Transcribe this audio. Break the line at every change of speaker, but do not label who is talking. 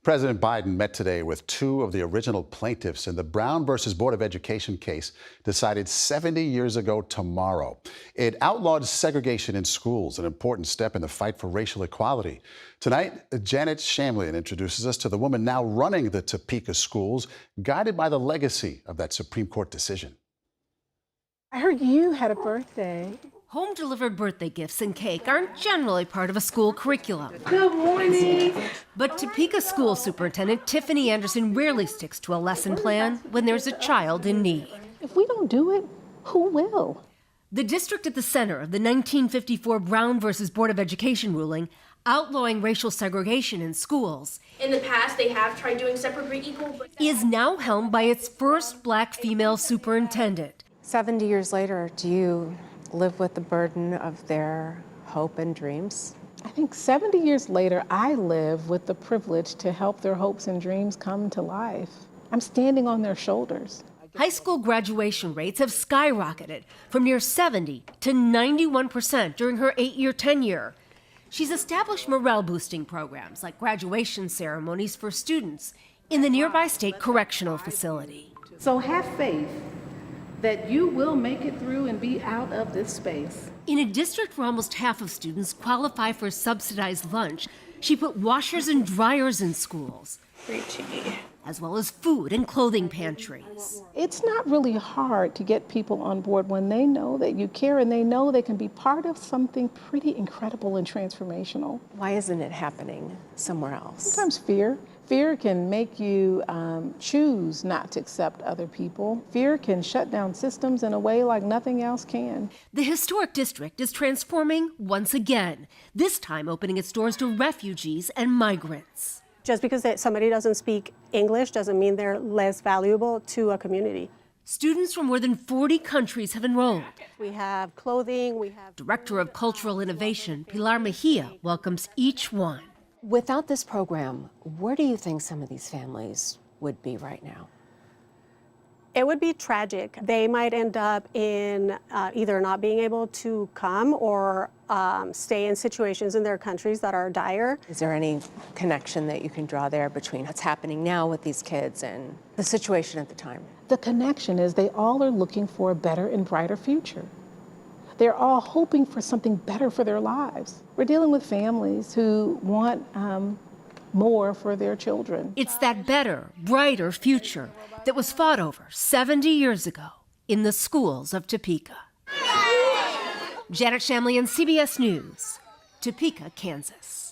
President Biden met today with two of the original plaintiffs in the Brown versus Board of Education case decided 70 years ago tomorrow. It outlawed segregation in schools, an important step in the fight for racial equality. Tonight, Janet Shamlian introduces us to the woman now running the Topeka schools, guided by the legacy of that Supreme Court decision.
I heard you had a birthday.
Home-delivered birthday gifts and cake aren't generally part of a school curriculum.
Good morning.
But Topeka School Superintendent Tiffany Anderson rarely sticks to a lesson plan when there's a child in need.
If we don't do it, who will?
The district at the center of the 1954 Brown versus Board of Education ruling outlawing racial segregation in schools.
In the past, they have tried doing separate but equal.
Is now helmed by its first black female superintendent.
70 years later, do you live with the burden of their hope and dreams?
I think 70 years later, I live with the privilege to help their hopes and dreams come to life. I'm standing on their shoulders.
High school graduation rates have skyrocketed from near 70 to 91% during her 8-year tenure. She's established morale-boosting programs like graduation ceremonies for students in the nearby state correctional facility.
So have faith that you will make it through and be out of this space.
In a district where almost half of students qualify for subsidized lunch, she put washers and dryers in schools, as well as food and clothing pantries.
It's not really hard to get people on board when they know that you care and they know they can be part of something pretty incredible and transformational.
Why isn't it happening somewhere else?
Sometimes fear. Fear can make you choose not to accept other people. Fear can shut down systems in a way like nothing else can.
The historic district is transforming once again, this time opening its doors to refugees and migrants.
Just because somebody doesn't speak English doesn't mean they're less valuable to a community.
Students from more than 40 countries have enrolled.
We have clothing, we have...
Director of Cultural Innovation, Pilar Mejia, welcomes each one.
Without this program, where do you think some of these families would be right now?
It would be tragic. They might end up in either not being able to come or stay in situations in their countries that are dire.
Is there any connection that you can draw there between what's happening now with these kids and the situation at the time?
The connection is they all are looking for a better and brighter future. They're all hoping for something better for their lives. We're dealing with families who want more for their children.
It's that better, brighter future that was fought over 70 years ago in the schools of Topeka. Janet Shamlian, CBS News, Topeka, Kansas.